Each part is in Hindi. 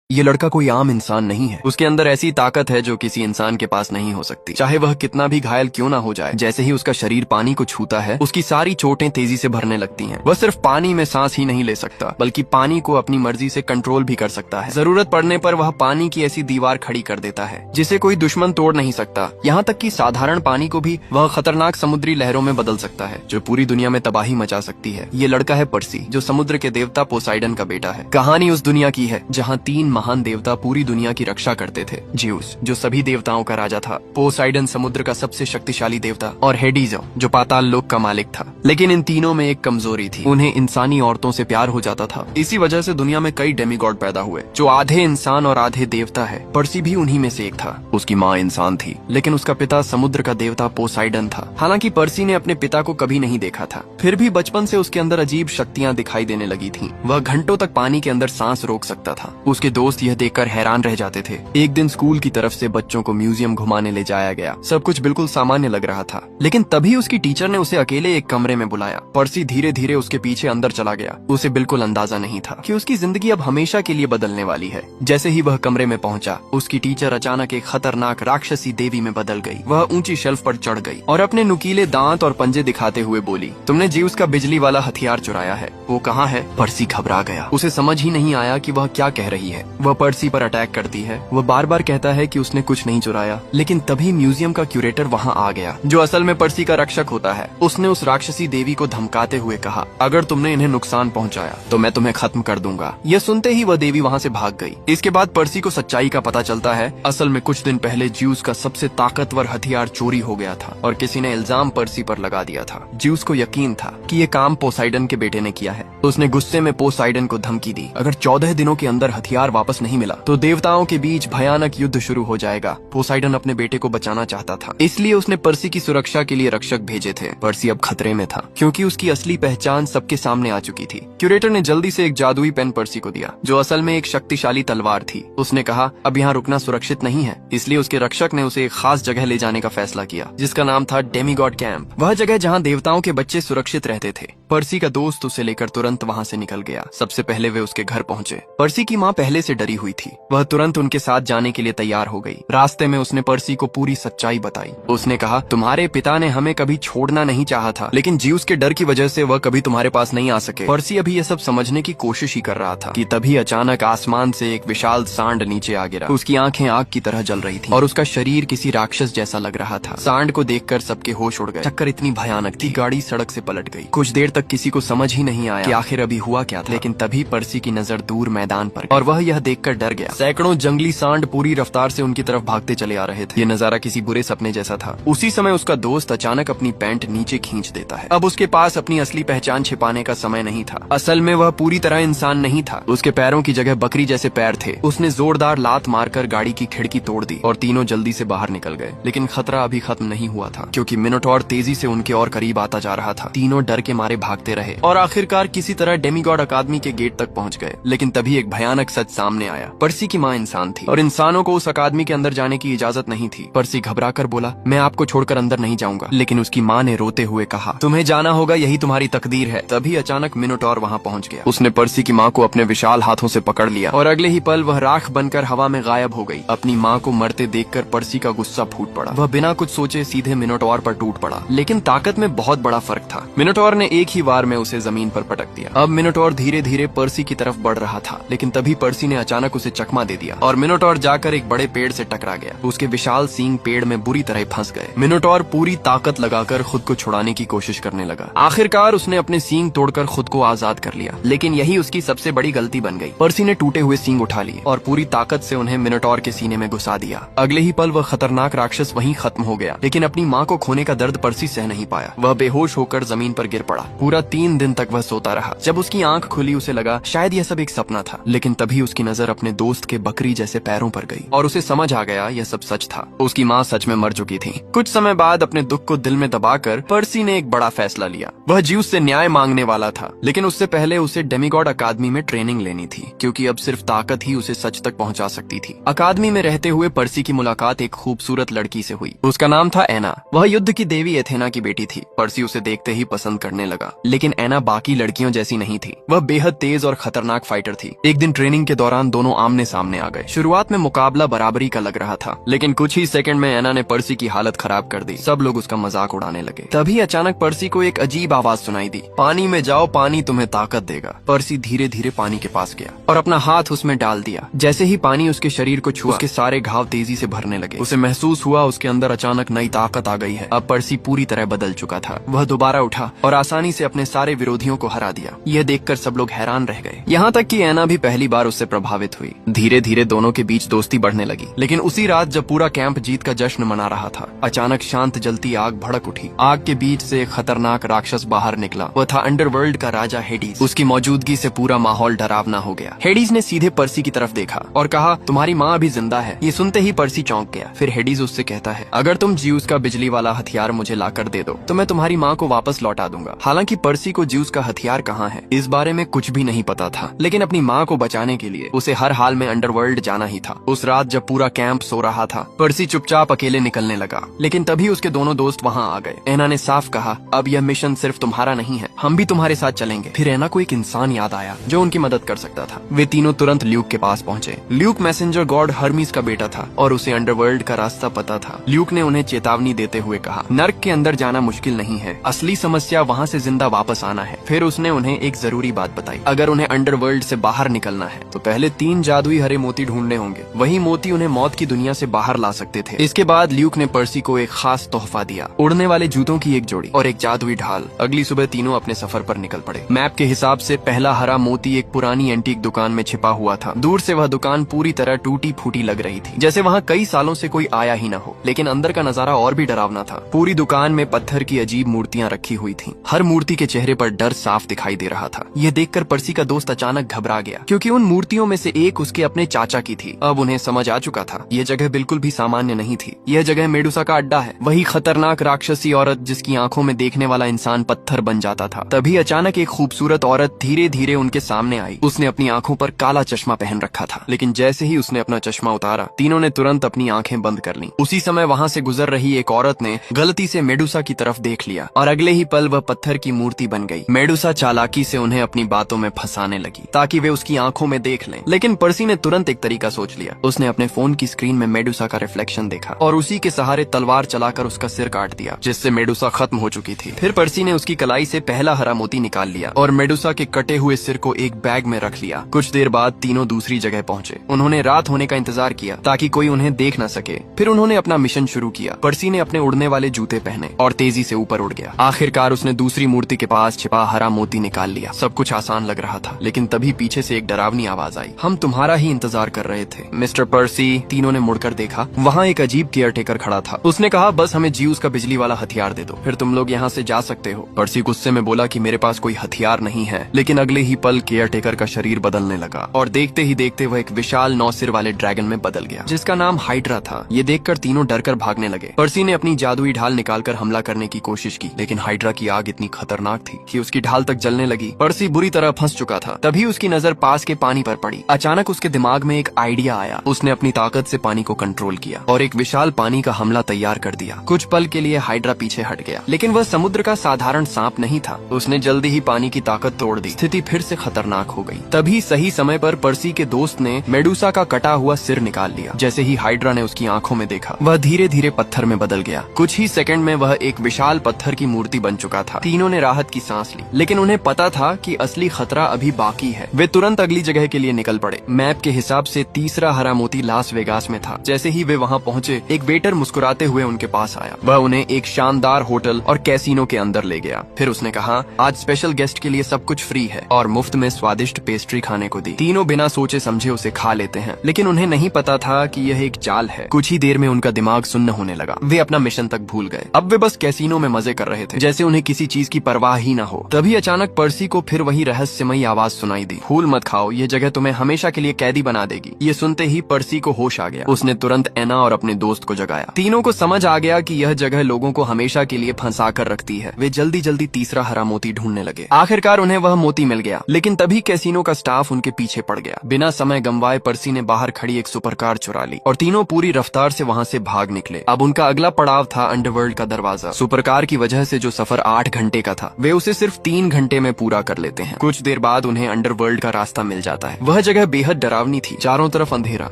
ये लड़का कोई आम इंसान नहीं है। उसके अंदर ऐसी ताकत है जो किसी इंसान के पास नहीं हो सकती, चाहे वह कितना भी घायल क्यों ना हो जाए। जैसे ही उसका शरीर पानी को छूता है, उसकी सारी चोटें तेजी से भरने लगती हैं। वह सिर्फ पानी में सांस ही नहीं ले सकता, बल्कि पानी को अपनी मर्जी से कंट्रोल भी कर सकता है। जरूरत पड़ने पर वह पानी की ऐसी दीवार खड़ी कर देता है जिसे कोई दुश्मन तोड़ नहीं सकता। यहाँ तक कि साधारण पानी को भी वह खतरनाक समुद्री लहरों में बदल सकता है, जो पूरी दुनिया में तबाही मचा सकती है। ये लड़का है पर्सी, जो समुद्र के देवता पोसाइडन का बेटा है। कहानी उस दुनिया की है जहाँ 3 महान देवता पूरी दुनिया की रक्षा करते थे। ज्यूस, जो सभी देवताओं का राजा था, पोसाइडन समुद्र का सबसे शक्तिशाली देवता, और हेडिस, जो पाताल लोक का मालिक था। लेकिन इन तीनों में एक कमजोरी थी, उन्हें इंसानी औरतों से प्यार हो जाता था। इसी वजह से दुनिया में कई डेमीगॉड पैदा हुए, जो आधे इंसान और आधे देवता है। पर्सी भी उन्हीं में से एक था। उसकी माँ इंसान थी, लेकिन उसका पिता समुद्र का देवता पोसाइडन था। हालांकि पर्सी ने अपने पिता को कभी नहीं देखा था, फिर भी बचपन से उसके अंदर अजीब शक्तियाँ दिखाई देने लगी थी। वह घंटों तक पानी के अंदर सांस रोक सकता था। उसके दोस्त यह देखकर हैरान रह जाते थे। एक दिन स्कूल की तरफ से बच्चों को म्यूजियम घुमाने ले जाया गया। सब कुछ बिल्कुल सामान्य लग रहा था, लेकिन तभी उसकी टीचर ने उसे अकेले एक कमरे में बुलाया। पर्सी धीरे धीरे उसके पीछे अंदर चला गया। उसे बिल्कुल अंदाजा नहीं था कि उसकी जिंदगी अब हमेशा के लिए बदलने वाली है। जैसे ही वह कमरे में पहुंचा, उसकी टीचर अचानक एक खतरनाक राक्षसी देवी में बदल गई। वह ऊंची शेल्फ पर चढ़ गई और अपने नुकीले दांत और पंजे दिखाते हुए बोली, तुमने ज्यूस का बिजली वाला हथियार चुराया है। वो कहाँ है? पर्सी घबरा गया। उसे समझ ही नहीं आया कि वह क्या कह रही है। वह पर्सी पर अटैक करती है। वह बार बार कहता है कि उसने कुछ नहीं चुराया, लेकिन तभी म्यूजियम का क्यूरेटर वहाँ आ गया, जो असल में पर्सी का रक्षक होता है। उसने उस राक्षसी देवी को धमकाते हुए कहा, अगर तुमने इन्हें नुकसान पहुँचाया तो मैं तुम्हें खत्म कर दूंगा। यह सुनते ही वह देवी वहाँ से भाग गई। इसके बाद पर्सी को सच्चाई का पता चलता है। असल में कुछ दिन पहले ज्यूस का सबसे ताकतवर हथियार चोरी हो गया था और किसी ने इल्जाम पर्सी पर लगा दिया था। ज्यूस को यकीन था कि ये काम पोसाइडन के बेटे ने किया है। उसने गुस्से में पोसाइडन को धमकी दी, अगर 14 दिनों के अंदर हथियार वापस नहीं मिला तो देवताओं के बीच भयानक युद्ध शुरू हो जाएगा। पोसाइडन अपने बेटे को बचाना चाहता था, इसलिए उसने पर्सी की सुरक्षा के लिए रक्षक भेजे थे। पर्सी अब खतरे में था, क्योंकि उसकी असली पहचान सबके सामने आ चुकी थी। क्यूरेटर ने जल्दी से एक जादुई पेन पर्सी को दिया, जो असल में एक शक्तिशाली तलवार थी। उसने कहा, अब यहाँ रुकना सुरक्षित नहीं है, इसलिए उसके रक्षक ने उसे एक खास जगह ले जाने का फैसला किया, जिसका नाम था डेमीगॉड कैंप। वह जगह जहाँ देवताओं के बच्चे सुरक्षित रहते थे। पर्सी का दोस्त उसे लेकर तुरंत वहाँ से निकल गया। सबसे पहले वे उसके घर पहुँचे। पर्सी की माँ पहले से डरी हुई थी। वह तुरंत उनके साथ जाने के लिए तैयार हो गई। रास्ते में उसने पर्सी को पूरी सच्चाई बताई। उसने कहा, तुम्हारे पिता ने हमें कभी छोड़ना नहीं चाहा था, लेकिन ज्यूस के डर की वजह से वह कभी तुम्हारे पास नहीं आ सके। पर्सी अभी यह सब समझने की कोशिश ही कर रहा था कि तभी अचानक आसमान से एक विशाल सांड नीचे आ गिरा। उसकी आंखें आग की तरह जल रही थी और उसका शरीर किसी राक्षस जैसा लग रहा था। सांड को देखकर सबके होश उड़ गए। टक्कर इतनी भयानक थी, गाड़ी सड़क से पलट गई। कुछ देर तक किसी को समझ ही नहीं आया कि आखिर अभी हुआ क्या था। लेकिन तभी पर्सी की नजर दूर मैदान पर और वह यह देखकर डर गया। सैकड़ों जंगली सांड पूरी रफ्तार से उनकी तरफ भागते चले आ रहे थे। ये नजारा किसी बुरे सपने जैसा था। उसी समय उसका दोस्त अचानक अपनी पैंट नीचे खींच देता है। अब उसके पास अपनी असली पहचान छिपाने का समय नहीं था। असल में वह पूरी तरह इंसान नहीं था। उसके पैरों की जगह बकरी जैसे पैर थे। उसने जोरदार लात मारकर गाड़ी की खिड़की तोड़ दी और तीनों जल्दी से बाहर निकल गए। लेकिन खतरा अभी खत्म नहीं हुआ था, क्योंकि मिनोटॉर तेजी से उनके और करीब आता जा रहा था। तीनों डर के मारे भागते रहे और आखिरकार किसी तरह डेमीगॉड अकादमी के गेट तक पहुंच गए। लेकिन तभी एक भयानक सच सामने आया। पर्सी की माँ इंसान थी और इंसानों को उस अकादमी के अंदर जाने की इजाजत नहीं थी। पर्सी घबराकर बोला, मैं आपको छोड़कर अंदर नहीं जाऊंगा। लेकिन उसकी माँ ने रोते हुए कहा, तुम्हें जाना होगा, यही तुम्हारी तकदीर है। तभी अचानक मिनोटॉर वहाँ पहुँच गया। उसने पर्सी की माँ को अपने विशाल हाथों से पकड़ लिया और अगले ही पल वह राख बनकर हवा में गायब हो गई। अपनी माँ को मरते देखकर पर्सी का गुस्सा फूट पड़ा। वह बिना कुछ सोचे सीधे मिनोटॉर पर टूट पड़ा। लेकिन ताकत में बहुत बड़ा फर्क था। मिनोटॉर ने एक ही वार में उसे जमीन पर पटक दिया। अब मिनोटॉर धीरे धीरे पर्सी की तरफ बढ़ रहा था, लेकिन तभी पर्सी ने अचानक उसे चकमा दे दिया और मिनोटॉर जाकर एक बड़े पेड़ से टकरा गया। उसके विशाल सींग पेड़ में बुरी तरह फंस गए। मिनोटॉर पूरी ताकत लगाकर खुद को छुड़ाने की कोशिश करने लगा। आखिरकार उसने अपने सींग तोड़कर खुद को आजाद कर लिया, लेकिन यही उसकी सबसे बड़ी गलती बन गई। पर्सी ने टूटे हुए सींग उठा लिए और पूरी ताकत से उन्हें मिनोटॉर के सीने में घुसा दिया। अगले ही पल वह खतरनाक राक्षस वहीं खत्म हो गया। लेकिन अपनी माँ को खोने का दर्द पर्सी सह नहीं पाया। वह बेहोश होकर जमीन पर गिर पड़ा। पूरा 3 दिन तक वह सोता रहा। जब उसकी आंख खुली, उसे लगा शायद यह सब एक सपना था। लेकिन तभी उसकी नजर अपने दोस्त के बकरी जैसे पैरों पर गई और उसे समझ आ गया यह सब सच था। उसकी माँ सच में मर चुकी थी। कुछ समय बाद अपने दुख को दिल में दबाकर पर्सी ने एक बड़ा फैसला लिया। वह ज्यूस से न्याय मांगने वाला था, लेकिन उससे पहले उसे डेमीगॉड अकादमी में ट्रेनिंग लेनी थी, क्योंकि अब सिर्फ ताकत ही उसे सच तक पहुंचा सकती थी। अकादमी में रहते हुए पर्सी की मुलाकात एक खूबसूरत लड़की से हुई। उसका नाम था एना। वह युद्ध की देवी एथेना की बेटी थी। पर्सी उसे देखते ही पसंद करने लगा। लेकिन एना बाकी लड़कियों जैसी नहीं थी। वह बेहद तेज और खतरनाक फाइटर थी। एक दिन ट्रेनिंग के दौरान दौरान दोनों आमने सामने आ गए। शुरुआत में मुकाबला बराबरी का लग रहा था, लेकिन कुछ ही सेकंड में एना ने पर्सी की हालत खराब कर दी। सब लोग उसका मजाक उड़ाने लगे। तभी अचानक पर्सी को एक अजीब आवाज सुनाई दी, पानी में जाओ, पानी तुम्हें ताकत देगा। पर्सी धीरे धीरे पानी के पास गया और अपना हाथ उसमें डाल दिया। जैसे ही पानी उसके शरीर को छुआ, उसके सारे घाव तेजी से भरने लगे। उसे महसूस हुआ उसके अंदर अचानक नई ताकत आ गई है। अब पर्सी पूरी तरह बदल चुका था। वह दोबारा उठा और आसानी से अपने सारे विरोधियों को हरा दिया। यह देखकर सब लोग हैरान रह गए, यहाँ तक कि एना भी पहली बार उससे प्रभावित हुई। धीरे धीरे दोनों के बीच दोस्ती बढ़ने लगी। लेकिन उसी रात जब पूरा कैंप जीत का जश्न मना रहा था, अचानक शांत जलती आग भड़क उठी। आग के बीच से एक खतरनाक राक्षस बाहर निकला। वह था अंडरवर्ल्ड का राजा हेडीज। उसकी मौजूदगी से पूरा माहौल डरावना हो गया। हेडीज ने सीधे पर्सी की तरफ देखा और कहा, तुम्हारी माँ अभी जिंदा है। ये सुनते ही पर्सी चौंक गया। फिर हेडीज उससे कहता है, अगर तुम ज्यूस का बिजली वाला हथियार मुझे लाकर दे दो तो मैं तुम्हारी माँ को वापस लौटा दूंगा। हालांकि पर्सी को ज्यूस का हथियार कहाँ है इस बारे में कुछ भी नहीं पता था, लेकिन अपनी माँ को बचाने के लिए उसे हर हाल में अंडरवर्ल्ड जाना ही था। उस रात जब पूरा कैंप सो रहा था, पर्सी चुपचाप अकेले निकलने लगा। लेकिन तभी उसके दोनों दोस्त वहाँ आ गए। एना ने साफ कहा, अब यह मिशन सिर्फ तुम्हारा नहीं है, हम भी तुम्हारे साथ चलेंगे। फिर एना को एक इंसान याद आया जो उनकी मदद कर सकता था। वे तीनों तुरंत ल्यूक के पास पहुँचे। ल्यूक मैसेंजर गॉड हर्मीस का बेटा था और उसे अंडरवर्ल्ड का रास्ता पता था। ल्यूक ने उन्हें चेतावनी देते हुए कहा, नर्क के अंदर जाना मुश्किल नहीं है, असली समस्या वहाँ से जिंदा वापस आना है। फिर उसने उन्हें एक जरूरी बात बताई, अगर उन्हें अंडरवर्ल्ड से बाहर निकलना है तो पहले 3 जादुई हरे मोती ढूंढने होंगे। वही मोती उन्हें मौत की दुनिया से बाहर ला सकते थे। इसके बाद ल्यूक ने पर्सी को एक खास तोहफा दिया, उड़ने वाले जूतों की एक जोड़ी और एक जादुई ढाल। अगली सुबह तीनों अपने सफर पर निकल पड़े। मैप के हिसाब से पहला हरा मोती एक पुरानी एंटीक दुकान में छिपा हुआ था। दूर से वह दुकान पूरी तरह टूटी फूटी लग रही थी, जैसे वहाँ कई सालों से कोई आया ही न हो। लेकिन अंदर का नजारा और भी डरावना था। पूरी दुकान में पत्थर की अजीब मूर्तियाँ रखी हुई थीं। हर मूर्ति के चेहरे पर डर साफ दिखाई दे रहा था। यह देखकर पर्सी का दोस्त अचानक घबरा गया, क्योंकि उन मूर्तियों में से एक उसके अपने चाचा की थी। अब उन्हें समझ आ चुका था, यह जगह बिल्कुल भी सामान्य नहीं थी। यह जगह मेडुसा का अड्डा है, वही खतरनाक राक्षसी औरत जिसकी आंखों में देखने वाला इंसान पत्थर बन जाता था। तभी अचानक एक खूबसूरत औरत धीरे धीरे उनके सामने आई। उसने अपनी आंखों पर काला चश्मा पहन रखा था, लेकिन जैसे ही उसने अपना चश्मा उतारा, तीनों ने तुरंत अपनी आंखें बंद कर लीं। उसी समय वहाँ से गुजर रही एक औरत ने गलती से मेडुसा की तरफ देख लिया और अगले ही पल वह पत्थर की मूर्ति बन गई। मेडुसा चालाकी से उन्हें अपनी बातों में फंसाने लगी ताकि वे उसकी आंखों में देख लें। लेकिन पर्सी ने तुरंत एक तरीका सोच लिया। उसने अपने फोन की स्क्रीन में मेडुसा का रिफ्लेक्शन देखा और उसी के सहारे तलवार चलाकर उसका सिर काट दिया, जिससे मेडुसा खत्म हो चुकी थी। फिर पर्सी ने उसकी कलाई से पहला हरा मोती निकाल लिया और मेडुसा के कटे हुए सिर को एक बैग में रख लिया। कुछ देर बाद तीनों दूसरी जगह पहुँचे। उन्होंने रात होने का इंतजार किया ताकि कोई उन्हें देख न सके। फिर उन्होंने अपना मिशन शुरू किया। पर्सी ने अपने उड़ने वाले जूते पहने और तेजी से ऊपर उड़ गया। आखिरकार उसने दूसरी मूर्ति के पास छिपा हरा मोती निकाल लिया। सब कुछ आसान लग रहा था, लेकिन तभी पीछे से एक डरावनी आवाज आई, हम तुम्हारा ही इंतजार कर रहे थे मिस्टर पर्सी। तीनों ने मुड़कर देखा, वहाँ एक अजीब केयरटेकर खड़ा था। उसने कहा, बस हमें ज्यूस का बिजली वाला हथियार दे दो, फिर तुम लोग यहाँ से जा सकते हो। पर्सी गुस्से में बोला कि मेरे पास कोई हथियार नहीं है। लेकिन अगले ही पल केयरटेकर का शरीर बदलने लगा और देखते ही देखते वह एक विशाल 9 सिर वाले ड्रैगन में बदल गया, जिसका नाम हाइड्रा था। ये देखकर तीनों डरकर भागने लगे। पर्सी ने अपनी जादुई ढाल निकालकर हमला करने की कोशिश की, लेकिन हाइड्रा की आग इतनी खतरनाक थी कि उसकी ढाल तक जलने लगी। पर्सी बुरी तरह फंस चुका था। तभी उसकी नजर पास के पानी पर पड़ी। अचानक उसके दिमाग में एक आइडिया आया। उसने अपनी ताकत से पानी को कंट्रोल किया और एक विशाल पानी का हमला तैयार कर दिया। कुछ पल के लिए हाइड्रा पीछे हट गया, लेकिन वह समुद्र का साधारण सांप नहीं था। उसने जल्दी ही पानी की ताकत तोड़ दी। स्थिति फिर से खतरनाक हो गई। तभी सही समय पर पर्सी के दोस्त ने मेडुसा का कटा हुआ सिर निकाल लिया। जैसे ही हाइड्रा ने उसकी आंखों में देखा, वह धीरे धीरे पत्थर में बदल गया। कुछ ही सेकंड में वह एक विशाल पत्थर की मूर्ति बन चुका था। तीनों ने राहत की सांस ली, लेकिन उन्हें पता था कि असली खतरा अभी बाकी है। वे तुरंत अगली जगह के लिए निकल पड़े। मैप के हिसाब से तीसरा हरा मोती लास वेगास में था। जैसे ही वे वहाँ पहुँचे, एक वेटर मुस्कुराते हुए उनके पास आया। वह उन्हें एक शानदार होटल और कैसीनो के अंदर ले गया। फिर उसने कहा, आज स्पेशल गेस्ट के लिए सब कुछ फ्री है, और मुफ्त में स्वादिष्ट पेस्ट्री खाने को दी। तीनों बिना सोचे समझे उसे खा लेते हैं, लेकिन उन्हें नहीं पता था कि यह एक चाल है। कुछ ही देर में उनका दिमाग सुन्न होने लगा। वे अपना मिशन तक भूल गए। अब वे बस कैसीनो में मजे कर रहे थे, जैसे उन्हें किसी चीज की परवाह ही न हो। तभी अचानक पर्सी को फिर वही रहस्यमयी आवाज सुनाई दी, फूल मत खाओ, ये जगह तुम्हें हमेशा के लिए कैदी बना देगी। ये सुनते ही पर्सी को होश आ गया। उसने तुरंत एना और अपने दोस्त को जगाया। तीनों को समझ आ गया कि यह जगह लोगों को हमेशा के लिए फंसा कर रखती है। वे जल्दी जल्दी तीसरा हरा मोती ढूंढने लगे। आखिरकार उन्हें वह मोती मिल गया, लेकिन तभी कैसीनो का स्टाफ उनके पीछे पड़ गया। बिना समय गंवाए पर्सी ने बाहर खड़ी एक सुपरकार चुरा ली और तीनों पूरी रफ्तार से वहाँ से भाग निकले। अब उनका अगला पड़ाव था अंडरवर्ल्ड का दरवाजा। सुपरकार की वजह से जो सफर 8 घंटे का था, वे उसे सिर्फ 3 घंटे में पूरा कर लेते हैं। कुछ देर बाद उन्हें अंडरवर्ल्ड का रास्ता मिल जाता है। वह जगह बेहद डरावनी थी। चारों तरफ अंधेरा,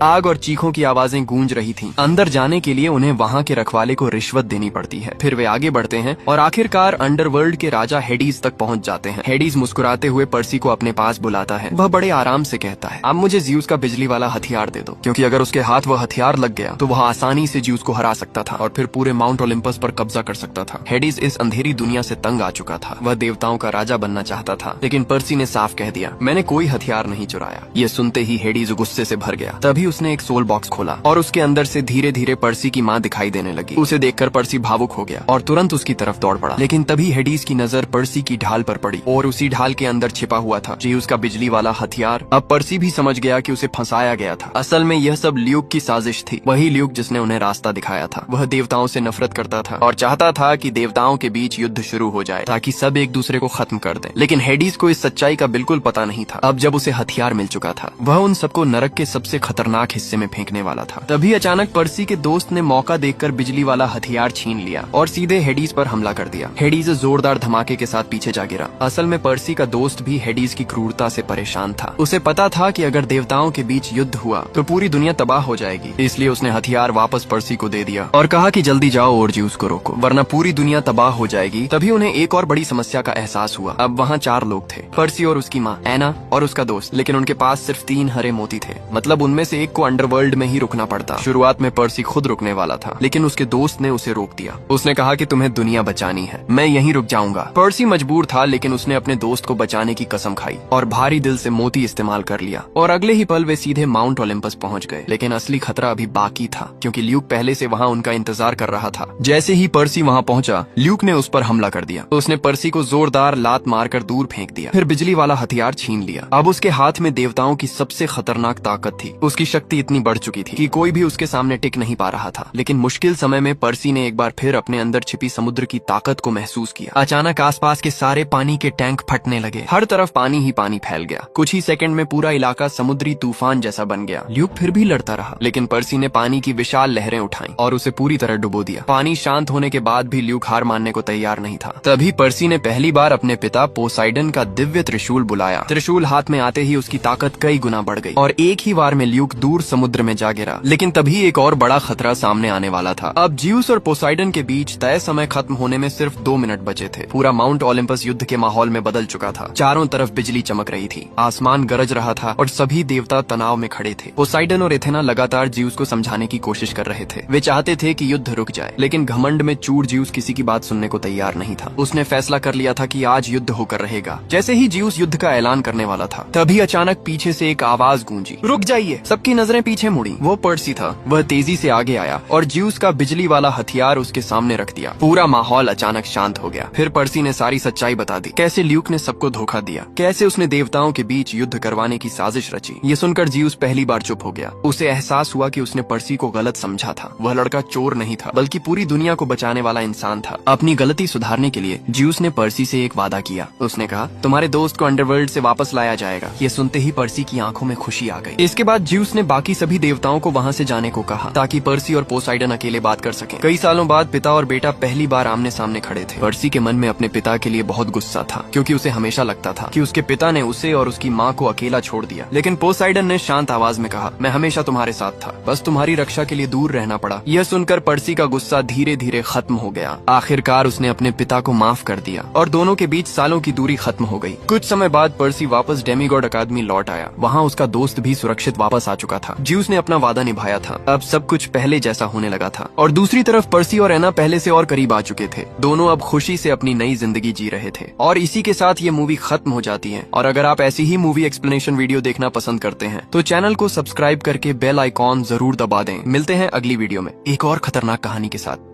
आग और चीखों की आवाजें गूंज रही थीं। अंदर जाने के लिए उन्हें वहाँ के रखवाले को रिश्वत देनी पड़ती है। फिर वे आगे बढ़ते हैं और आखिरकार अंडरवर्ल्ड के राजा हेडीज तक पहुँच जाते हैं। हेडीज मुस्कुराते हुए पर्सी को अपने पास बुलाता है। वह बड़े आराम से कहता है, अब मुझे ज्यूस का बिजली वाला हथियार दे दो, क्योंकि अगर उसके हाथ वह हथियार लग गया तो वह आसानी से ज्यूस को हरा सकता था और फिर पूरे माउंट ओलंपस पर कब्जा कर सकता था। हेडीज इस अंधेरी दुनिया से तंग आ चुका था। वह देवताओं का राजा बनना चाहता था, लेकिन पर्सी ने साफ कह दिया, मैंने कोई हथियार नहीं चुराया। ये सुनते ही हेडीज गुस्से से भर गया। तभी उसने एक सोल बॉक्स खोला और उसके अंदर से धीरे धीरे पर्सी की माँ दिखाई देने लगी। उसे देखकर पर्सी भावुक हो गया और तुरंत उसकी तरफ दौड़ पड़ा। लेकिन तभी हेडीज की नजर पर्सी की ढाल पर पड़ी और उसी ढाल के अंदर छिपा हुआ था ज्यूस का बिजली वाला हथियार। अब पर्सी भी समझ गया कि उसे फंसाया गया था। असल में यह सब ल्यूक की साजिश थी। वही ल्यूक जिसने उन्हें रास्ता दिखाया था। वह देवताओं से नफरत करता था और चाहता था कि देवताओं के बीच युद्ध शुरू हो जाए ताकि सब एक दूसरे को खत्म कर दें। लेकिन हेडीज को इस सच्चाई का बिल्कुल पता नहीं था। अब जब उसे हथियार मिल चुका था, वह उन सबको नरक के सबसे खतरनाक हिस्से में फेंकने वाला था। तभी अचानक पर्सी के दोस्त ने मौका देखकर बिजली वाला हथियार छीन लिया और सीधे हेडीज पर हमला कर दिया। हेडीज जोरदार धमाके के साथ पीछे जा गिरा। असल में पर्सी का दोस्त भी हेडीज की क्रूरता से परेशान था। उसे पता था कि अगर देवताओं के बीच युद्ध हुआ तो पूरी दुनिया तबाह हो जाएगी। इसलिए उसने हथियार वापस पर्सी को दे दिया और कहा कि जल्दी जाओ और ज्यूस को रोको, वरना पूरी दुनिया तबाह हो जाएगी। तभी उन्हें एक और बड़ी समस्या का एहसास हुआ। अब वहाँ 4 लोग थे, पर्सी और उसकी माँ, एना और उसका दोस्त। लेकिन उनके पास सिर्फ 3 हरे मोती थे। मतलब उनमें से एक को अंडरवर्ल्ड में ही रुकना पड़ता। शुरुआत में पर्सी खुद रुकने वाला था, लेकिन उसके दोस्त ने उसे रोक दिया। उसने कहा कि तुम्हें दुनिया बचानी है, मैं यहीं रुक जाऊंगा। पर्सी मजबूर था, लेकिन उसने अपने दोस्त को बचाने की कसम खाई और भारी दिल से मोती इस्तेमाल कर लिया। और अगले ही पल वे सीधे माउंट ओलंपस पहुंच गए। लेकिन असली खतरा अभी बाकी था, क्योंकि ल्यूक पहले से वहां उनका इंतजार कर रहा था। जैसे ही पर्सी वहां पहुंचा, ल्यूक ने उस पर हमला कर दिया। उसने पर्सी को जोरदार लात मारकर दूर फेंक दिया, फिर बिजली वाला हथियार छीन लिया। अब उसके हाथ में देवताओं की सबसे खतरनाक ताकत थी। उसकी शक्ति इतनी बढ़ चुकी थी कि कोई भी उसके सामने टिक नहीं पा रहा था। लेकिन मुश्किल समय में पर्सी ने एक बार फिर अपने अंदर छिपी समुद्र की ताकत को महसूस किया। अचानक आसपास के सारे पानी के टैंक फटने लगे। हर तरफ पानी ही पानी फैल गया। कुछ ही सेकंड में पूरा इलाका समुद्री तूफान जैसा बन गया। ल्यूक फिर भी लड़ता रहा, लेकिन पर्सी ने पानी की विशाल लहरें उठाई और उसे पूरी तरह डुबो दिया। पानी शांत होने के बाद भी ल्यूक हार मानने को तैयार नहीं था। तभी पर्सी ने पहली बार अपने पिता पोसाइडन का दिव्य त्रिशूल बुलाया। त्रिशूल हाथ में आते ही उसकी ताकत कई गुना बढ़ गई और एक ही बार में ल्यूक दूर समुद्र में जा गिरा। लेकिन तभी एक और बड़ा खतरा सामने आने वाला था। अब ज्यूस और पोसाइडन के बीच तय समय खत्म होने में सिर्फ 2 मिनट बचे थे। पूरा माउंट ओलंपस युद्ध के माहौल में बदल चुका था। चारों तरफ बिजली चमक रही थी, आसमान गरज रहा था और सभी देवता तनाव में खड़े थे। पोसाइडन और एथेना लगातार ज्यूस को समझाने की कोशिश कर रहे थे। वे चाहते थे कि युद्ध रुक जाए, लेकिन घमंड में चूर ज्यूस किसी की बात सुनने को तैयार नहीं था। उसने फैसला कर लिया था कि आज युद्ध होकर रहेगा। जैसे ही ज्यूस युद्ध का ऐलान करने वाला था, तभी अचानक पीछे से एक आवाज गूंजी, रुक जाइए। सबकी नजरें पीछे मुड़ी। वो पर्सी था। वह तेजी से आगे आया और ज्यूस का बिजली वाला हथियार उसके सामने रख दिया। पूरा माहौल अचानक शांत हो गया। फिर पर्सी ने सारी सच्चाई बता दी, कैसे ल्यूक ने सबको धोखा दिया, कैसे उसने देवताओं के बीच युद्ध करवाने की साजिश रची। ये सुनकर ज्यूस पहली बार चुप हो गया। उसे एहसास हुआ कि उसने पर्सी को गलत समझा था। वह लड़का चोर नहीं था, बल्कि पूरी दुनिया को बचाने वाला इंसान था। अपनी गलती सुधारने के लिए ज्यूस ने पर्सी से एक वादा किया। उसने कहा, तुम्हारे दोस्त को अंडरवर्ल्ड से वापस लाया जाएगा। ये सुनते ही पर्सी की आंखों में खुशी आ गई। इसके बाद ज्यूस ने बाकी सभी देवताओं को वहाँ से जाने को कहा, ताकि पर्सी और पोसाइडन अकेले बात कर सकें। कई सालों बाद पिता और बेटा पहली बार आमने सामने खड़े थे। पर्सी के मन में अपने पिता के लिए बहुत गुस्सा था, क्योंकि उसे हमेशा लगता था कि उसके पिता ने उसे और उसकी माँ को अकेला छोड़ दिया। लेकिन पोसाइडन ने शांत आवाज में कहा, मैं हमेशा तुम्हारे साथ था, बस तुम्हारी रक्षा के लिए दूर रहना पड़ा। यह सुनकर पर्सी का गुस्सा धीरे धीरे खत्म हो गया। आखिरकार उसने अपने पिता को माफ कर दिया और दोनों के बीच सालों की दूरी खत्म हो गई। कुछ समय बाद पर्सी वापस डेमीगॉड अकादमी लौट आया। वहाँ उसका दोस्त भी सुरक्षित वापस आ चुका था। ज्यूस ने अपना वादा निभाया था। अब सब कुछ पहले जैसा होने लगा था। और दूसरी तरफ पर्सी और एना पहले से और करीब आ चुके थे। दोनों अब खुशी से अपनी नई जिंदगी जी रहे थे। और इसी के साथ ये मूवी खत्म हो जाती है। और अगर आप ऐसी ही मूवी एक्सप्लेनेशन वीडियो देखना पसंद करते हैं तो चैनल को सब्सक्राइब करके बेल आइकॉन जरूर दबा दें। मिलते हैं अगली वीडियो में एक और खतरनाक कहानी के साथ।